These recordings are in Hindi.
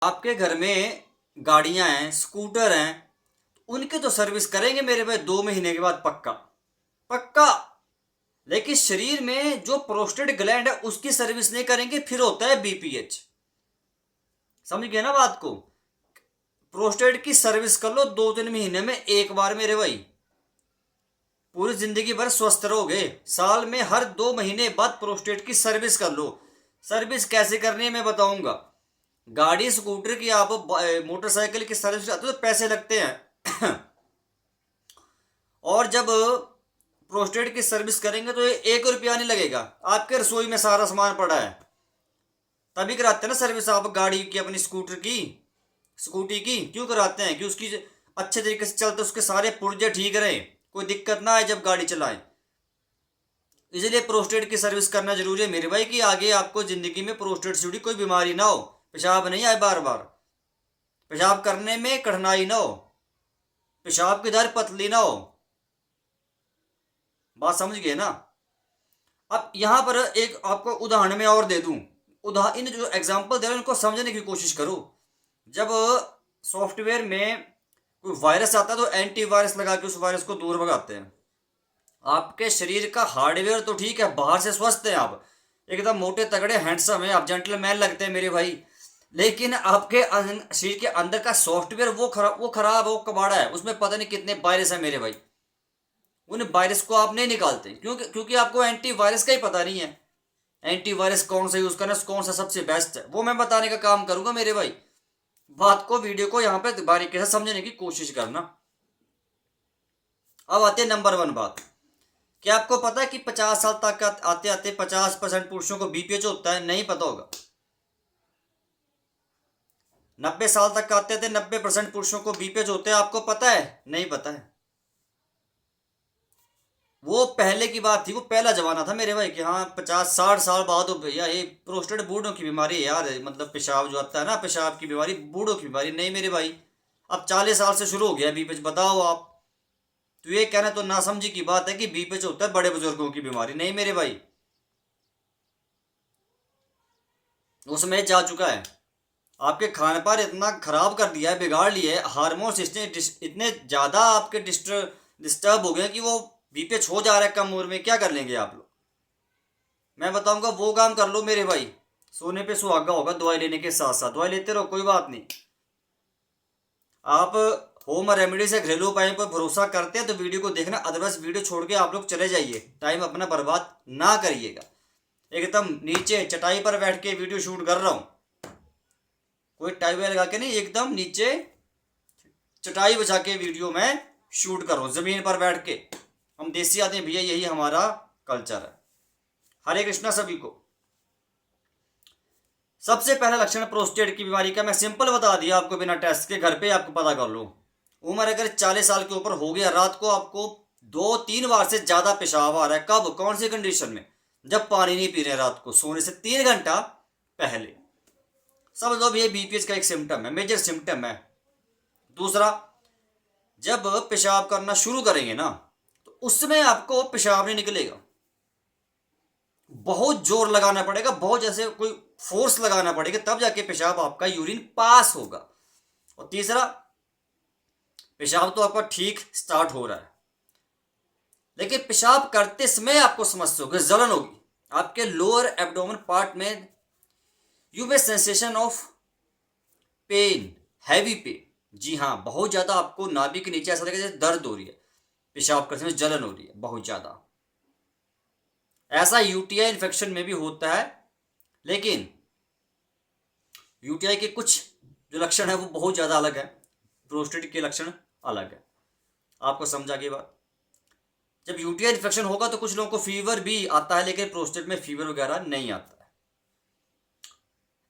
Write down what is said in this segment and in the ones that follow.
आपके घर में गाड़ियां हैं, स्कूटर हैं, उनकी तो सर्विस करेंगे मेरे भाई 2 महीने के बाद पक्का पक्का। लेकिन शरीर में जो प्रोस्टेट ग्लैंड है उसकी सर्विस नहीं करेंगे, फिर होता है बीपीएच। समझ गए ना बात को। प्रोस्टेट की सर्विस कर लो 2-3 महीने में एक बार मेरे भाई, पूरी जिंदगी भर स्वस्थ रहोगे। साल में हर 2 महीने बाद प्रोस्टेट की सर्विस कर लो। सर्विस कैसे करनी है मैं बताऊंगा। गाड़ी स्कूटर की आप मोटरसाइकिल की सर्विस आते हो तो पैसे लगते हैं और जब प्रोस्टेट की सर्विस करेंगे तो ये 1 रुपया नहीं लगेगा। आपके रसोई में सारा सामान पड़ा है, तभी कराते हैं ना सर्विस। आप गाड़ी की, अपनी स्कूटर की, स्कूटी की क्यों कराते हैं कि उसकी अच्छे तरीके से चलते, उसके सारे पुर्जे ठीक रहे, कोई दिक्कत ना आए जब गाड़ी चलाएं। इसलिए प्रोस्टेट की सर्विस करना जरूरी है मेरे भाई, कि आगे आपको जिंदगी में प्रोस्टेट से जुड़ी कोई बीमारी ना हो, पेशाब नहीं आए बार बार, पेशाब करने में कठिनाई ना हो, पेशाब की दर पतली ना हो। बात समझ गए ना। अब यहां पर एक आपको उदाहरण में और दे दूं। इन जो एग्जाम्पल दे रहे हैं उनको समझने की कोशिश करो। जब सॉफ्टवेयर में कोई वायरस आता है तो एंटीवायरस लगा के उस वायरस को दूर भगाते हैं। आपके शरीर का हार्डवेयर तो ठीक है, बाहर से स्वस्थ है, आप एकदम मोटे तगड़े हैंडसम है, आप जेंटलमैन लगते हैं मेरे भाई। लेकिन आपके शरीर के अंदर का सॉफ्टवेयर वो खराब है, वो कबाड़ा है, उसमें पता नहीं कितने वायरस है मेरे भाई। उन वायरस को आप नहीं निकालते क्योंकि आपको एंटीवायरस का ही पता नहीं है। एंटीवायरस कौन सा यूज करना है, कौन सा सबसे बेस्ट है, वो मैं बताने का काम करूंगा मेरे भाई। बात को, वीडियो को यहाँ पे बारीकी से समझने की कोशिश करना। अब आते हैं नंबर 1 बात। क्या आपको पता है कि 50 साल तक आते आते 50% पुरुषों को बीपीएच होता है? नहीं पता होगा। 90 साल तक आते थे 90% पुरुषों को बीपीएच होते हैं, आपको पता है? नहीं पता है। वो पहले की बात थी, वो पहला जमाना था मेरे भाई कि हाँ 50-60 साल बाद हो भैया ये प्रोस्टेट बूढ़ों की बीमारी है यार, मतलब पेशाब जो आता है ना, पेशाब की बीमारी बूढ़ों की बीमारी नहीं मेरे भाई। अब 40 साल से शुरू हो गया बीपीएच, बताओ आप। तो ये कहना तो नासमझी की बात है कि बीपीएच होता है बड़े बुजुर्गों की बीमारी, नहीं मेरे भाई। उसमें जा चुका है, आपके खान पान इतना खराब कर दिया है, बिगाड़ लिया है, हार्मोन सिस्टम इतने ज्यादा आपके डिस्टर्ब हो गए कि वो बीपीएच हो जा रहा है कम उम्र में। क्या कर लेंगे आप लोग? मैं बताऊंगा वो काम कर लो मेरे भाई, सोने पे सुहागा होगा। दवाई लेने के साथ साथ दवाई लेते रहो, कोई बात नहीं। आप होम रेमेडी से घरेलू उपायों पर भरोसा करते हैं तो वीडियो को देखना, अदरवाइज वीडियो छोड़ के आप लोग चले जाइए, टाइम अपना बर्बाद ना करिएगा। एकदम नीचे चटाई पर बैठ के वीडियो शूट कर रहा हूँ, कोई टाइम लगा के नहीं, एकदम नीचे चटाई बचा के वीडियो में शूट कर रहा हूँ, जमीन पर बैठ के। हम देसी आदमी भैया, यही हमारा कल्चर है। हरे कृष्णा सभी को। सबसे पहला लक्षण प्रोस्टेट की बीमारी का मैं सिंपल बता दिया आपको, बिना टेस्ट के, घर पे आपको पता कर लो। उम्र अगर 40 साल के ऊपर हो गया, रात को आपको 2-3 बार से ज्यादा पेशाब आ रहा है, कब, कौन सी कंडीशन में? जब पानी नहीं पी रहे रात को सोने से 3 घंटा पहले, समझ लो ये बीपीएच का एक सिम्टम है, मेजर सिम्टम है। दूसरा, जब पेशाब करना शुरू करेंगे ना तो उसमें आपको पेशाब नहीं निकलेगा, बहुत जोर लगाना पड़ेगा, बहुत जैसे कोई फोर्स लगाना पड़ेगा, तब जाके पेशाब आपका, यूरिन पास होगा। और तीसरा, पेशाब तो आपका ठीक स्टार्ट हो रहा है, लेकिन पेशाब करते समय आपको समस्या होगी, जलन होगी आपके लोअर एब्डोमेन पार्ट में। You may sensation of pain, heavy pain. जी हाँ, बहुत ज्यादा आपको नाभि के नीचे ऐसा लगेगा जैसे दर्द हो रही है, पेशाब करते समय जलन हो रही है बहुत ज्यादा। ऐसा यूटीआई इन्फेक्शन में भी होता है, लेकिन यूटीआई के कुछ जो लक्षण है वो बहुत ज्यादा अलग है, प्रोस्टेट के लक्षण अलग है। आपको समझा की बात? जब यूटीआई इन्फेक्शन होगा तो कुछ लोगों को फीवर भी आता है, लेकिन प्रोस्टेट में फीवर वगैरह नहीं आता है।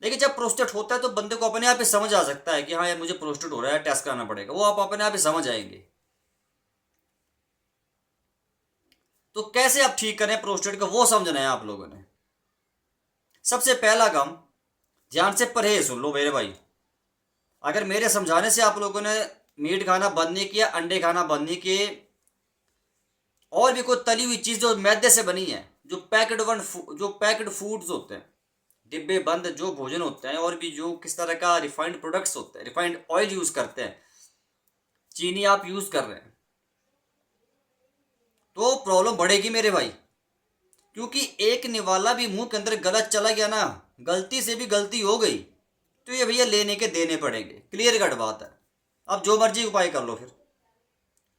लेकिन जब प्रोस्टेट होता है तो बंदे को अपने आप ही समझ आ सकता है कि हाँ यार मुझे प्रोस्टेट हो रहा है, टेस्ट कराना पड़ेगा, वो आप अपने आप ही समझ आएंगे। तो कैसे आप ठीक करें प्रोस्टेट को, वो समझना है आप लोगों ने। सबसे पहला काम, ध्यान से परहेज सुन लो मेरे भाई। अगर मेरे समझाने से आप लोगों ने मीट खाना बंद नहीं किया, अंडे खाना बंद नहीं किए, और भी कोई तली हुई चीज जो मैदे से बनी है, जो पैकेट फूड्स होते हैं, डिब्बे बंद जो भोजन होते हैं और भी जो किस तरह का रिफाइंड प्रोडक्ट्स होते हैं, रिफाइंड ऑयल यूज़ करते हैं, चीनी आप यूज़ कर रहे हैं, तो प्रॉब्लम बढ़ेगी मेरे भाई। क्योंकि एक निवाला भी मुंह के अंदर गलत चला गया ना, गलती से भी गलती हो गई, तो ये भैया लेने के देने पड़ेंगे, क्लियर कट बात है। अब जो मर्जी उपाय कर लो फिर।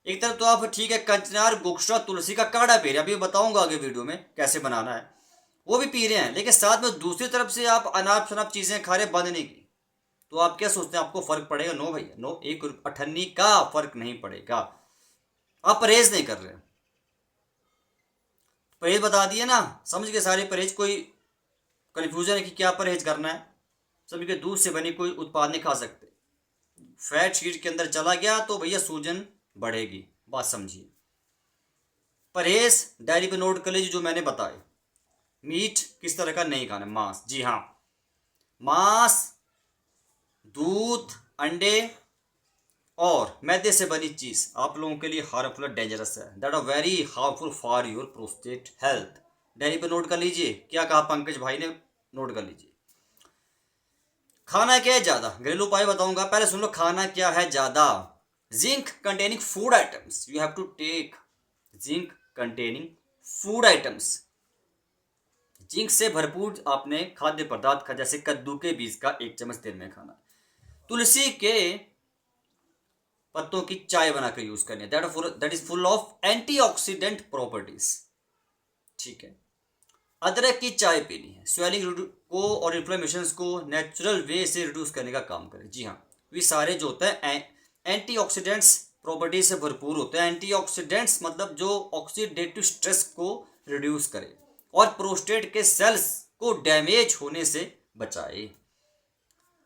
एक तरफ तो आप ठीक है कंचनार गुक्शा तुलसी का काढ़ा पी रहे हैं, अभी बताऊंगा आगे वीडियो में कैसे बनाना है, वो भी पी रहे हैं, लेकिन साथ में दूसरी तरफ से आप अनाप शनाप चीज़ें खा रहे बंद नहीं की, तो आप क्या सोचते हैं आपको फर्क पड़ेगा? नो भैया नो, एक अठन्नी का फर्क नहीं पड़ेगा। आप परहेज नहीं कर रहे। परहेज बता दिए ना, समझ के सारे परहेज, कोई कन्फ्यूजन है कि क्या परहेज करना है? सभी के दूध से बनी कोई उत्पाद नहीं खा सकते, फैट शरीर के अंदर चला गया तो भैया सूजन बढ़ेगी, बात समझिए। परहेज डायरी पे नोट कर लीजिए जो मैंने बताए। मीट किस तरह का नहीं खाना, मांस, जी हाँ, मांस, दूध, अंडे और मैदे से बनी चीज आप लोगों के लिए हार्मफुल, डेंजरस है, that are very harmful for your prostate health. Diary पे नोट कर लीजिए क्या कहा पंकज भाई ने, नोट कर लीजिए। खाना क्या है ज्यादा, घरेलू उपाय बताऊंगा, पहले सुन लो खाना क्या है ज्यादा। Zinc containing food items, you have to take zinc containing food items. Zinc से भरपूर आपने खाद्य पदार्थ खा, जैसे कद्दू के बीज का 1 चम्मच दिन में खाना, तुलसी के पत्तों की चाय बनाकर यूज करनी है, that is full of antioxidant properties, ठीक है। अदरक की चाय पीनी है, स्वेलिंग को और इन्फ्लेमेशन को नेचुरल वे से रिड्यूस करने का काम करे, जी हाँ। ये सारे जो होते हैं एंटीऑक्सीडेंट्स प्रॉपर्टी से भरपूर होते हैं। एंटीऑक्सीडेंट्स मतलब जो ऑक्सीडेटिव स्ट्रेस को रिड्यूस करे और प्रोस्टेट के सेल्स को डैमेज होने से बचाए।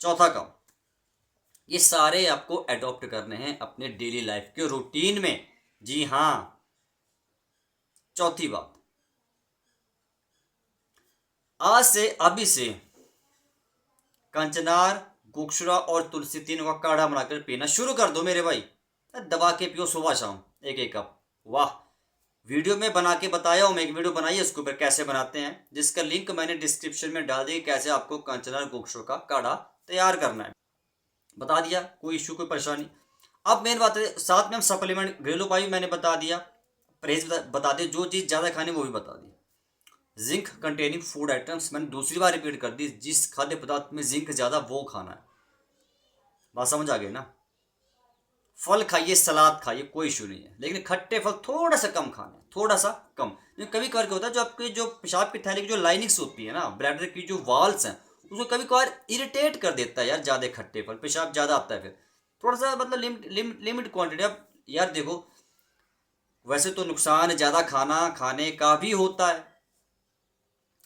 चौथा काम, ये सारे आपको अडॉप्ट करने हैं अपने डेली लाइफ के रूटीन में, जी हाँ। चौथी बात, आज से अभी से कंचनार, गुक्सुरा और तुलसी तीनों का काढ़ा बनाकर पीना शुरू कर दो मेरे भाई। दबा के पियो सुबह शाम 1-1 कप। वाह, वीडियो में बना के बताया हूँ मैं, एक वीडियो बनाई है उसके ऊपर कैसे बनाते हैं, जिसका लिंक मैंने डिस्क्रिप्शन में डाल दी, कैसे आपको कंचनार गुक्सुरा का काढ़ा तैयार करना है, बता दिया, कोई इशू कोई परेशानी। अब मेन बात है, साथ में हम सप्लीमेंट घरेलू उपाय मैंने बता दिया, परहेज बता दिया, जो चीज़ ज़्यादा खानी वो भी बता दी। जिंक कंटेनिंग फूड आइटम्स मैंने दूसरी बार रिपीट कर दी, जिस खाद्य पदार्थ में जिंक ज़्यादा वो खाना है, बात समझ आ गई ना। फल खाइए, सलाद खाइए, कोई इशू नहीं है, लेकिन खट्टे फल थोड़ा सा कम खाना है, थोड़ा सा कम। कभी कभार क्या होता है, जो आपके जो पेशाब की थैली की जो लाइनिंग्स होती है ना, ब्लैडर की जो वाल्स हैं, उसको कभी कभार इरिटेट कर देता है यार, ज़्यादा खट्टे फल, पेशाब ज़्यादा आता है फिर। थोड़ा सा मतलब लिमिट क्वांटिटी। अब यार देखो, वैसे तो नुकसान ज़्यादा खाना खाने का भी होता है,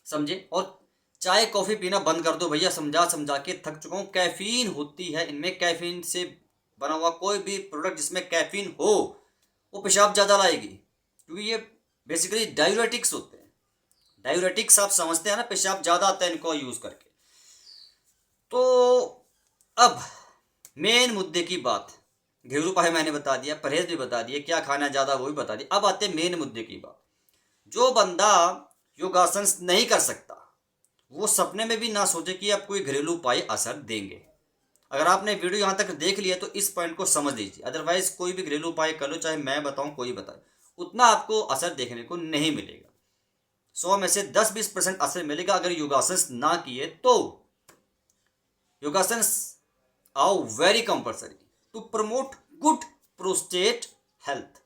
समझे। और चाय कॉफ़ी पीना बंद कर दो भैया, समझा समझा के थक चुका हूँ। कैफीन होती है इनमें, कैफीन से बना हुआ कोई भी प्रोडक्ट जिसमें कैफीन हो वो पेशाब ज़्यादा लाएगी, क्योंकि ये बेसिकली डायूरेटिक्स होते हैं। डायूरेटिक्स आप समझते हैं ना, पेशाब ज़्यादा आता है इनको यूज़ करके। तो अब मेन मुद्दे की बात, घरेलू उपाय मैंने बता दिया, परहेज भी बता दिया, क्या खाना ज़्यादा वो भी बता दिया। अब आते हैं मेन मुद्दे की बात। जो बंदा योगासन नहीं कर सकता वो सपने में भी ना सोचे कि आप कोई घरेलू उपाय असर देंगे। अगर आपने वीडियो यहाँ तक देख लिया तो इस पॉइंट को समझ लीजिए, अदरवाइज कोई भी घरेलू उपाय कर लो, चाहे मैं बताऊँ कोई बताए, उतना आपको असर देखने को नहीं मिलेगा। 100 में से 10-20% असर मिलेगा अगर योगासन ना किए तो। Yogasana are very compulsory to promote good prostate health.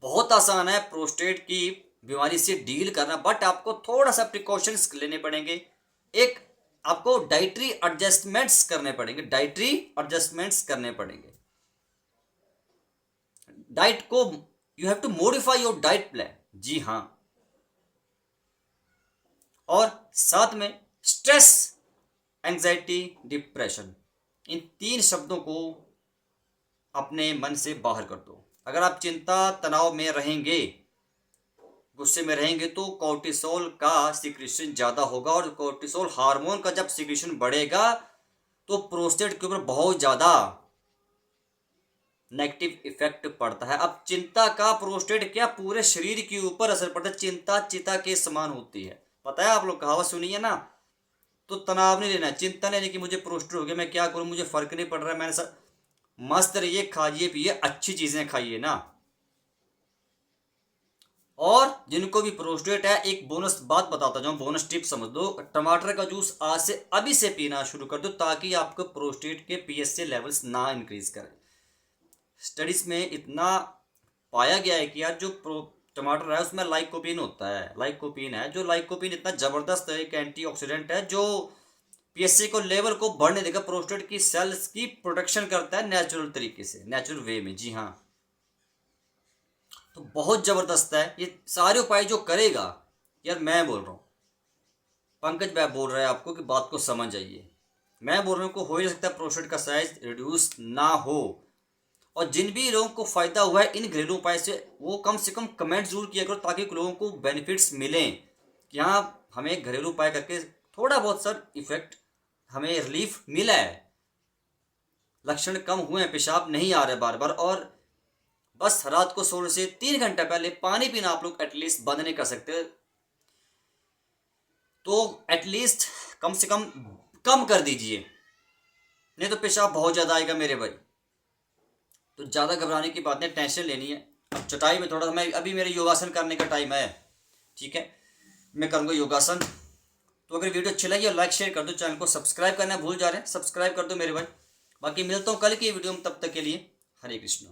बहुत आसान है प्रोस्टेट की बीमारी से डील करना, बट आपको थोड़ा सा प्रिकॉशंस लेने पड़ेंगे। एक आपको डाइटरी एडजस्टमेंट्स करने पड़ेंगे, डाइटरी एडजस्टमेंट्स करने पड़ेंगे। डाइट को you have to modify your diet plan, जी हाँ। और साथ में स्ट्रेस, एंजाइटी, डिप्रेशन, इन 3 शब्दों को अपने मन से बाहर कर दो। अगर आप चिंता तनाव में रहेंगे, गुस्से में रहेंगे, तो कोर्टिसोल का सिक्रीशन ज़्यादा होगा, और कोर्टिसोल हार्मोन का जब सिक्रीशन बढ़ेगा तो प्रोस्टेट के ऊपर बहुत ज़्यादा नेगेटिव इफेक्ट पड़ता है। अब चिंता का प्रोस्टेट क्या पूरे शरीर के ऊपर असर पड़ता है। चिंता चिता के समान होती है, पता है आप लोग कहावत सुनी है ना। तो तनाव नहीं लेना है, चिंता नहीं लेनी कि मुझे प्रोस्टेट हो गया, मैं क्या करूं, मुझे फर्क नहीं पड़ रहा है, मैंने सब मस्त रहिए, खाइए पिए, अच्छी चीजें खाइए ना। और जिनको भी प्रोस्टेट है, एक बोनस बात बताता जाऊं, बोनस टिप समझ दो, टमाटर का जूस आज से अभी से पीना शुरू कर दो ताकि आपको प्रोस्टेट के पीएसए लेवल्स ना इंक्रीज करें। स्टडीज में इतना पाया गया है कि यार जो टमाटर है उसमें लाइकोपीन होता है, लाइकोपीन है, जो लाइकोपीन इतना जबरदस्त है, एक एंटीऑक्सीडेंट है जो पीएसए को लेवल को बढ़ने देगा, प्रोस्टेट की सेल्स की प्रोटेक्शन करता है नेचुरल तरीके से, नेचुरल वे में। जी हाँ, तो बहुत जबरदस्त है ये सारे उपाय जो करेगा। यार मैं बोल रहा हूँ, पंकज भाई बोल रहा है आपको कि बात को समझ आइए, मैं बोल रहा हूँ को हो ही नहीं सकता प्रोस्टेट का साइज रिड्यूस ना हो। और जिन भी लोगों को फायदा हुआ है इन घरेलू उपाय से, वो कम से कम कमेंट जरूर किया करो ताकि लोगों को बेनिफिट्स मिलें कि हाँ हमें घरेलू उपाय करके थोड़ा बहुत सर इफेक्ट, हमें रिलीफ मिला है, लक्षण कम हुए हैं, पेशाब नहीं आ रहे बार बार। और बस रात को सोने से 3 घंटा पहले पानी पीना आप लोग एटलीस्ट बंद नहीं कर सकते, तो एटलीस्ट कम से कम कम कर दीजिए, नहीं तो पेशाब बहुत ज़्यादा आएगा मेरे भाई। तो ज़्यादा घबराने की बात नहीं, टेंशन लेनी है। अब चटाई में थोड़ा सा मैं, अभी मेरे योगासन करने का टाइम है, ठीक है, मैं करूँगा योगासन। तो अगर वीडियो अच्छी लगी और लाइक शेयर कर दो, चैनल को सब्सक्राइब करना भूल जा रहे हैं, सब्सक्राइब कर दो मेरे भाई। बाकी मिलता हूँ कल की वीडियो में, तब तक के लिए हरे कृष्ण।